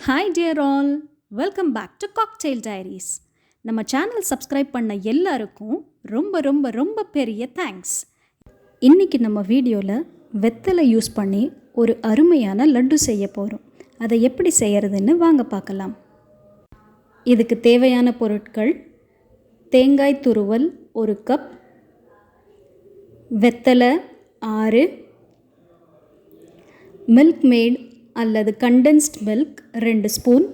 Hi dear all, welcome back to cocktail diaries. நம்ம channel subscribe பண்ண எல்லாருக்கும் ரொம்ப ரொம்ப ரொம்ப பெரிய தேங்க்ஸ். இன்றைக்கி நம்ம வீடியோவில் வெத்தலை யூஸ் பண்ணி ஒரு அருமையான லட்டு செய்ய போகிறோம். அதை எப்படி செய்கிறதுன்னு வாங்க பார்க்கலாம். இதுக்கு தேவையான பொருட்கள்: தேங்காய் துருவல் 1 கப், வெத்தலை 6, மில்க் மேட் அல்லது condensed milk 2 ஸ்பூன்,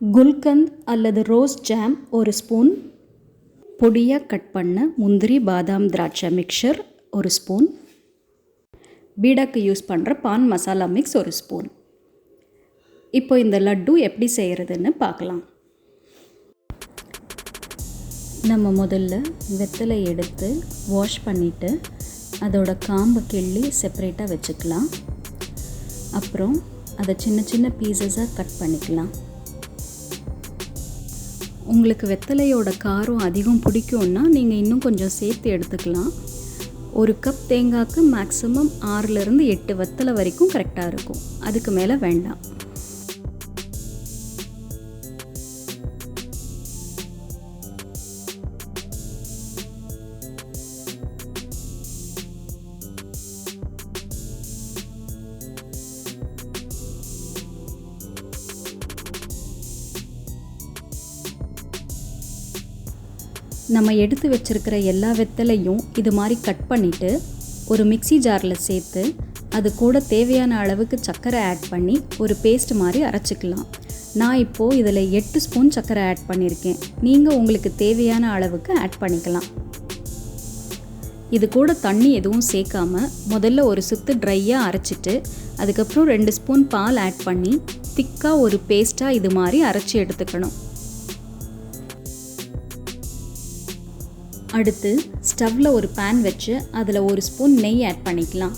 குல்கந்த் அல்லது ரோஸ் ஜாம் 1 ஸ்பூன், பொடியாக கட் பண்ண முந்திரி பாதாம் திராட்சை மிக்சர் 1 ஸ்பூன், பீடாக்கு யூஸ் பண்ணுற பான் மசாலா மிக்ஸ் 1 ஸ்பூன். இப்போ இந்த லட்டு எப்படி செய்கிறதுன்னு பார்க்கலாம். நம்ம முதல்ல வெத்தலை எடுத்து வாஷ் பண்ணிவிட்டு அதோட காம்பை கிள்ளி செப்பரேட்டாக வச்சுக்கலாம். அப்புறம் அதை சின்ன சின்ன பீசஸாக கட் பண்ணிக்கலாம். உங்களுக்கு வெத்தலையோட காரம் அதிகம் பிடிக்கும்னா நீங்கள் இன்னும் கொஞ்சம் சேர்த்து எடுத்துக்கலாம். 1 கப் தேங்காய்க்கு மேக்ஸிமம் 6லேருந்து 8 வெத்தலை வரைக்கும் கரெக்டாக இருக்கும். அதுக்கு மேலே வேண்டாம். நம்ம எடுத்து வச்சுருக்கிற எல்லா வெத்தலையும் இது மாதிரி கட் பண்ணிவிட்டு ஒரு மிக்ஸி ஜாரில் சேர்த்து அது கூட தேவையான அளவுக்கு சர்க்கரை ஆட் பண்ணி ஒரு பேஸ்ட் மாதிரி அரைச்சிக்கலாம். நான் இப்போது இதில் 8 ஸ்பூன் சர்க்கரை ஆட் பண்ணியிருக்கேன். நீங்கள் உங்களுக்கு தேவையான அளவுக்கு ஆட் பண்ணிக்கலாம். இது கூட தண்ணி எதுவும் சேர்க்காமல் முதல்ல ஒரு சுத்து ட்ரையாக அரைச்சிட்டு அதுக்கப்புறம் 2 ஸ்பூன் பால் ஆட் பண்ணி திக்காக ஒரு பேஸ்ட்டாக இது மாதிரி அரைச்சி எடுத்துக்கணும். அடுத்து ஸ்டவ்வில் ஒரு பேன் வச்சு அதில் 1 ஸ்பூன் நெய் ஆட் பண்ணிக்கலாம்.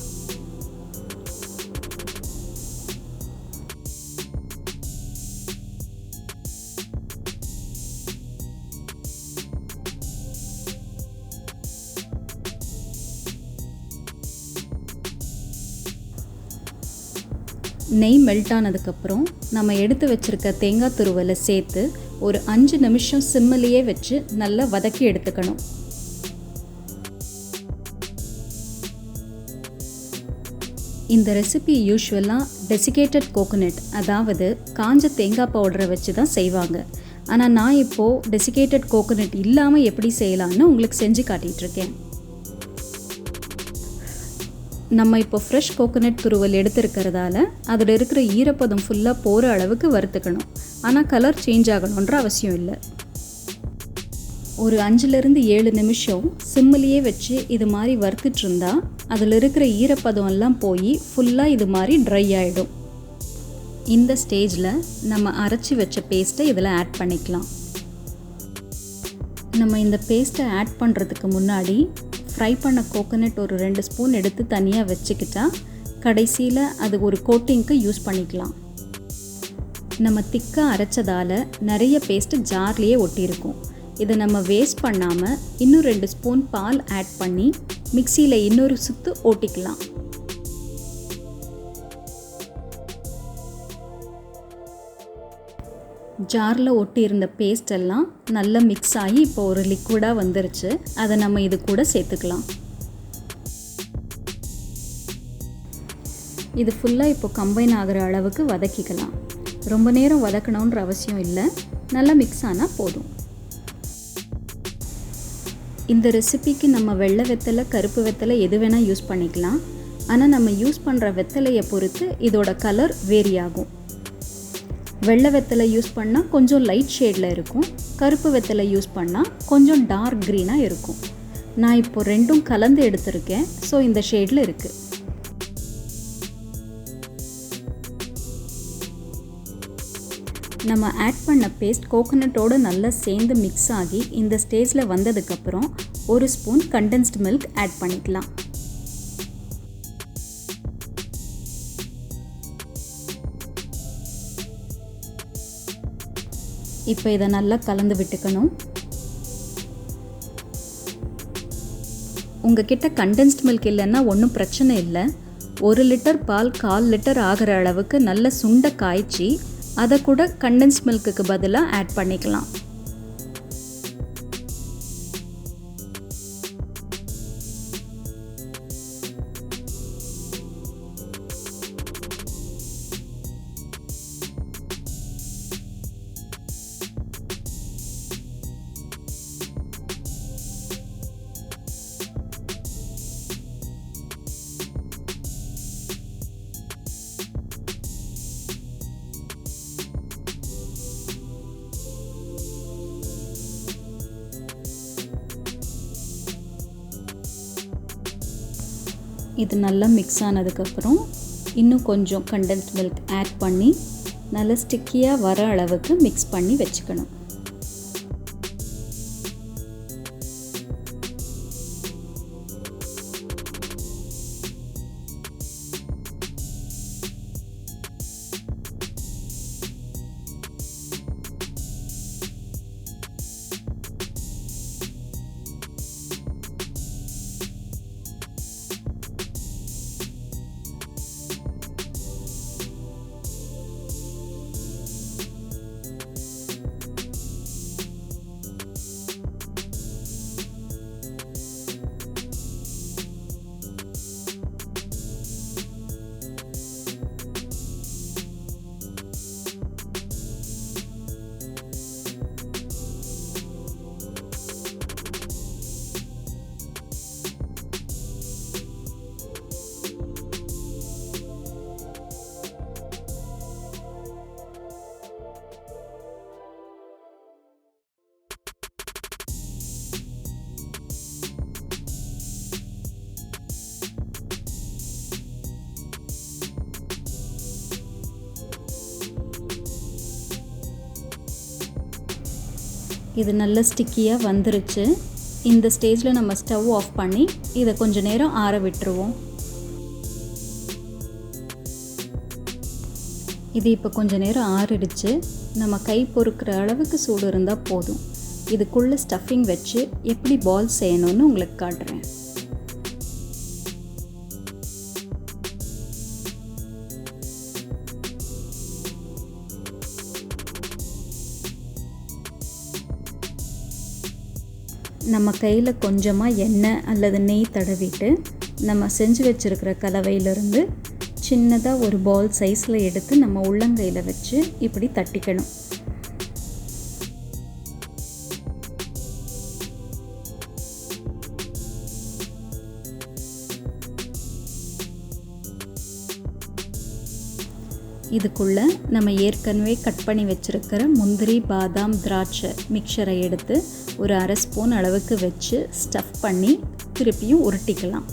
நெய் மெல்ட் ஆனதுக்கப்புறம் நம்ம எடுத்து வச்சுருக்க தேங்காய் துருவலை சேர்த்து ஒரு 5 நிமிஷம் சிம்மிலேயே வச்சு நல்லா வதக்கி எடுத்துக்கணும். இந்த ரெசிபி யூஸ்வலாக desiccated coconut, அதாவது காஞ்ச தேங்காய் பவுடரை வச்சு தான் செய்வாங்க. ஆனால் நான் இப்போது desiccated coconut இல்லாமல் எப்படி செய்யலான்னு உங்களுக்கு செஞ்சு காட்டிகிட்ருக்கேன். நம்ம இப்போ ஃப்ரெஷ் கோகோனட் துருவல் எடுத்துருக்கிறதால அதில் இருக்கிற ஈரப்பதம் ஃபுல்லாக போகிற அளவுக்கு வறுத்துக்கணும். ஆனால் கலர் சேஞ்ச் ஆகணுன்ற அவசியம் இல்லை. ஒரு 5லேருந்து 7 நிமிஷம் சிம்மிலேயே வச்சு இது மாதிரி வறுத்துட்டு இருந்தால் அதில் இருக்கிற ஈரப்பதம் எல்லாம் போய் ஃபுல்லாக இது மாதிரி ட்ரை ஆகிடும். இந்த ஸ்டேஜில் நம்ம அரைச்சி வச்ச பேஸ்ட்டை இதில் ஆட் பண்ணிக்கலாம். நம்ம இந்த பேஸ்ட்டை ஆட் பண்ணுறதுக்கு முன்னாடி ஃப்ரை பண்ண கோகோனட் ஒரு 2 ஸ்பூன் எடுத்து தனியாக வச்சுக்கிட்டா கடைசியில் அது ஒரு கோட்டிங்க்கு யூஸ் பண்ணிக்கலாம். நம்ம திக்காக அரைச்சதால் நிறைய பேஸ்ட்டு ஜார்லேயே ஒட்டியிருக்கும். இதை நம்ம வேஸ்ட் பண்ணாமல் இன்னும் 2 ஸ்பூன் பால் ஆட் பண்ணி மிக்சியில் இன்னொரு சுத்து ஓட்டிக்கலாம். ஜாரில் ஒட்டி இருந்த பேஸ்ட் எல்லாம் நல்லா மிக்ஸ் ஆகி இப்போ ஒரு லிக்விடாக வந்துருச்சு. அதை நம்ம இது கூட சேர்த்துக்கலாம். இது ஃபுல்லாக இப்போ கம்பைன் ஆகிற அளவுக்கு வதக்கிக்கலாம். ரொம்ப நேரம் வதக்கணுன்ற அவசியம் இல்லை, நல்லா மிக்ஸ் ஆனால் போதும். இந்த ரெசிபிக்கு நம்ம வெள்ளை வெத்தலை, கருப்பு வெத்தலை எது வேணால் யூஸ் பண்ணிக்கலாம். ஆனால் நம்ம யூஸ் பண்ணுற வெத்தலையை பொறுத்து இதோட கலர் வேரி ஆகும். வெள்ளை வெத்தலை யூஸ் பண்ணால் கொஞ்சம் லைட் ஷேடில் இருக்கும், கருப்பு வெத்தலை யூஸ் பண்ணால் கொஞ்சம் டார்க் க்ரீனாக இருக்கும். நான் இப்போ ரெண்டும் கலந்து எடுத்திருக்கேன், ஸோ இந்த ஷேடில் இருக்குது. நம்ம ஆட் பண்ண பேஸ்ட் கோகோனட்டோடு நல்லா சேர்ந்து மிக்ஸ் ஆகி இந்த ஸ்டேஜில் வந்ததுக்கப்புறம் 1 ஸ்பூன் condensed milk ஆட் பண்ணிக்கலாம். இப்போ இதை நல்லா கலந்து விட்டுக்கணும். உங்ககிட்ட condensed milk இல்லைன்னா ஒன்றும் பிரச்சனை இல்லை. 1 லிட்டர் பால் 1/4 லிட்டர் ஆகிற அளவுக்கு நல்ல சுண்ட காய்ச்சி அதை கூட கண்டென்ஸ்ட் மில்க்குக்கு பதிலாக ஆட் பண்ணிக்கலாம். இது நல்லா மிக்ஸ் ஆனதுக்கப்புறம் இன்னும் கொஞ்சம் கண்டென்ஸ்ட் மில்க் ஆட் பண்ணி நல்லா ஸ்டிக்கியாக வர அளவுக்கு மிக்ஸ் பண்ணி வச்சுக்கணும். இது நல்ல ஸ்டிக்கியாக வந்துருச்சு. இந்த ஸ்டேஜில் நம்ம ஸ்டவ் ஆஃப் பண்ணி இதை கொஞ்ச நேரம் ஆற விட்டுருவோம். இது இப்போ கொஞ்ச நேரம் ஆறிடுச்சு. நம்ம கை பொறுக்கிற அளவுக்கு சூடு இருந்தால் போதும். இதுக்குள்ளே ஸ்டஃபிங் வச்சு எப்படி பால் செய்யணும்னு உங்களுக்கு காட்டுறேன். நம்ம கையில் கொஞ்சமாக எண்ணெய் அல்லது நெய் தடவிட்டு நம்ம செஞ்சு வச்சுருக்கிற கலவையிலிருந்து சின்னதாக ஒரு பால் சைஸில் எடுத்து நம்ம உள்ளங்கையில் வச்சு இப்படி தட்டிக்கணும். இதுக்குள்ளே நம்ம ஏற்கனவே கட் பண்ணி வச்சுருக்கிற முந்திரி, பாதாம், திராட்சை மிக்சரை எடுத்து ஒரு 1/2 ஸ்பூன் அளவுக்கு வச்சு ஸ்டஃப் பண்ணி திருப்பியும் உருட்டிக்கலாம்.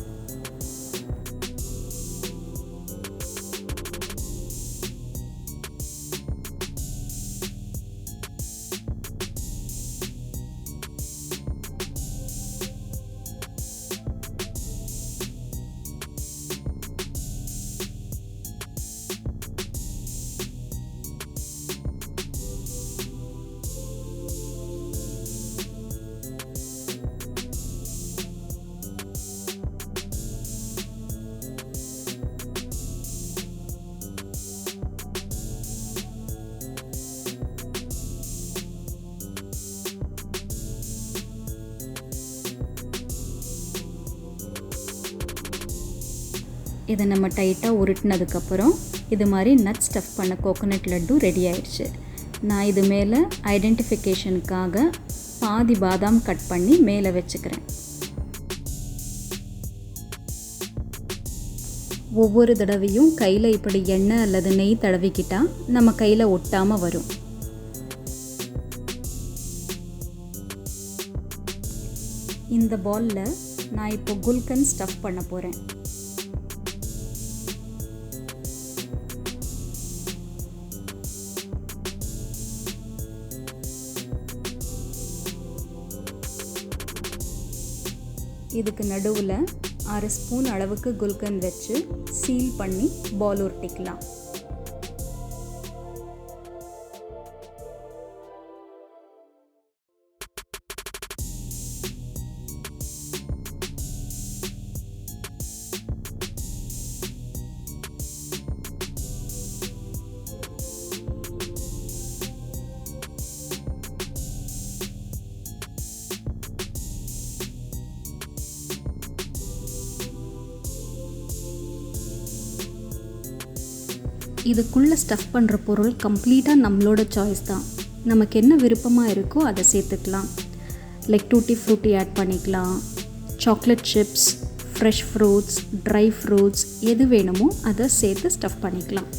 இதை நம்ம டைட்டாக உருட்டினதுக்கப்புறம் இது மாதிரி நட் ஸ்டஃப் பண்ண கோகோனட் லட்டு ரெடி ஆயிடுச்சு. நான் இது மேலே ஐடென்டிஃபிகேஷனுக்காக பாதி பாதாம் கட் பண்ணி மேலே வச்சுக்கிறேன். ஒவ்வொரு தடவையும் கையில் இப்படி எண்ணெய் அல்லது நெய் தடவிக்கிட்டால் நம்ம கையில் ஒட்டாமல் வரும். இந்த பாலில் நான் இப்போ குல்கன் ஸ்டஃப் பண்ண போகிறேன். இதுக்கு நடுவில் 1/2 ஸ்பூன் அளவுக்கு குல்கன் வச்சு சீல் பண்ணி பால் உருட்டிக்கலாம். இதுக்குள்ளே ஸ்டஃப் பண்ணுற பொருள் கம்ப்ளீட்டாக நம்மளோட சாய்ஸ் தான். நமக்கு என்ன விருப்பமாக இருக்கோ அதை சேர்த்துக்கலாம். லைக் டூட்டி ஃப்ரூட்டி ஆட் பண்ணிக்கலாம், chocolate chips, fresh fruits, dry fruits, எது வேணுமோ அதை சேர்த்து ஸ்டஃப் பண்ணிக்கலாம்.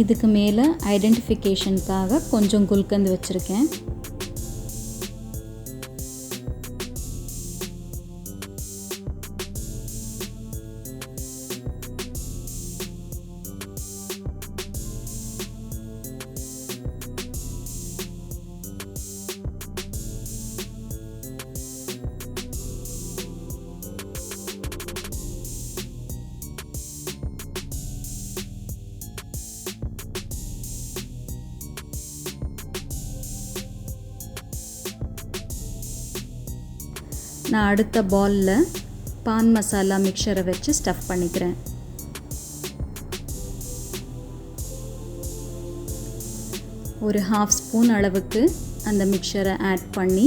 இதுக்கு மேலே ஐடென்டிஃபிகேஷனுக்காக கொஞ்சம் குல்கந்த் வச்சுருக்கேன். நான் அடுத்த பாலில் பான் மசாலா மிக்சரை வச்சு ஸ்டஃப் பண்ணிக்கிறேன். ஒரு 1/2 ஸ்பூன் அளவுக்கு அந்த மிக்சரை ஆட் பண்ணி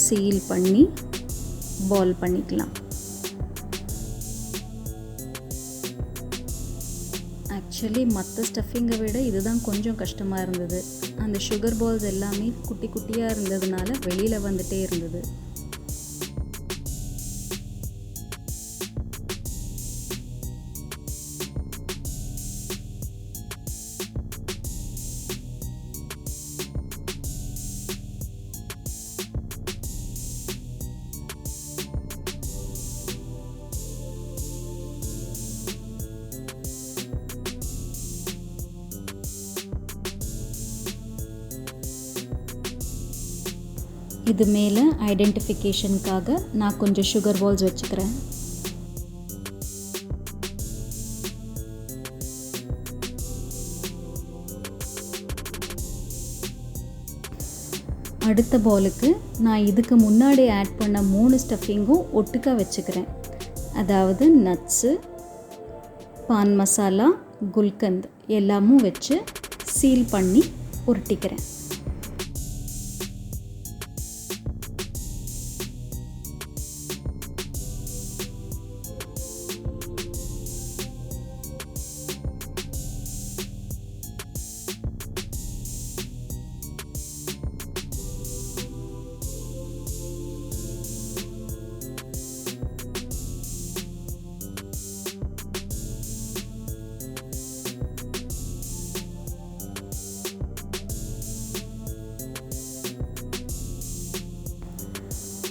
சீல் பண்ணி பால் பண்ணிக்கலாம். ஆக்சுவலி மற்ற ஸ்டஃபிங்கை விட இதுதான் கொஞ்சம் கஷ்டமாக இருந்தது. அந்த சுகர் பால்ஸ் எல்லாமே குட்டி குட்டியாக இருந்ததுனால வெளியில் வந்துட்டே இருந்தது. இது மேலே ஐடென்டிஃபிகேஷனுக்காக நான் கொஞ்சம் சுகர் பால்ஸ் வச்சுக்கிறேன். அடுத்த பாலுக்கு நான் இதுக்கு முன்னாடி ஆட் பண்ண 3 ஸ்டஃபிங்கும் ஒட்டுக்கா வச்சுக்கிறேன். அதாவது நட்ஸு, பான் மசாலா, குல்கந்த் எல்லாமும் வச்சு சீல் பண்ணி உருட்டிக்கிறேன்.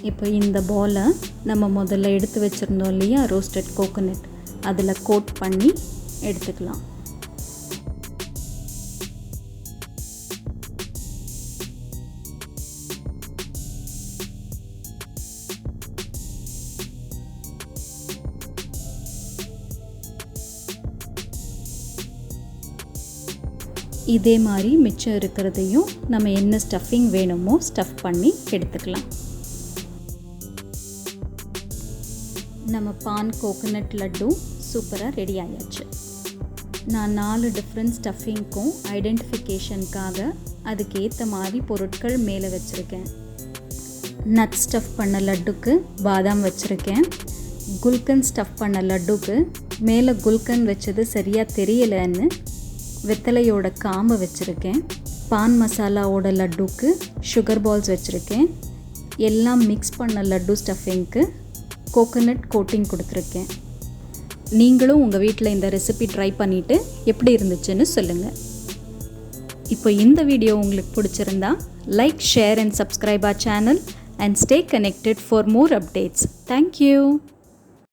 இப்போ இந்த பாலை நம்ம முதல்ல எடுத்து வச்சுருந்தோம் இல்லையா ரோஸ்டட் கோகோனட், அதில் கோட் பண்ணி எடுத்துக்கலாம். இதே மாதிரி மிச்சம் இருக்கிறதையும் நம்ம என்ன ஸ்டஃபிங் வேணுமோ ஸ்டஃப் பண்ணி எடுத்துக்கலாம். நம்ம பான் கோகோனட் லட்டு சூப்பராக ரெடி ஆயாச்சு. நான் 4 டிஃப்ரெண்ட் ஸ்டஃபிங்க்கும் ஐடென்டிஃபிகேஷனுக்காக அதுக்கேற்ற மாதிரி பொருட்கள் மேலே வச்சுருக்கேன். நட் ஸ்டஃப் பண்ண லட்டுக்கு பாதாம் வச்சுருக்கேன். குல்கந்த் ஸ்டஃப் பண்ண லட்டுக்கு மேலே குல்கந்த் வச்சது சரியாக தெரியலைன்னு வெத்தலையோட காம்பை வச்சுருக்கேன். பான் மசாலாவோட லட்டுக்கு சுகர் பால்ஸ் வச்சுருக்கேன். எல்லாம் மிக்ஸ் பண்ண லட்டு ஸ்டஃபிங்க்கு கோகோனட் கோட்டிங் கொடுத்துருக்கேன். நீங்களும் உங்கள் வீட்டில் இந்த ரெசிபி ட்ரை பண்ணிவிட்டு எப்படி இருந்துச்சுன்னு சொல்லுங்கள். இப்போ இந்த வீடியோ உங்களுக்கு பிடிச்சிருந்தா like, share and subscribe our channel and stay connected for more updates. Thank you.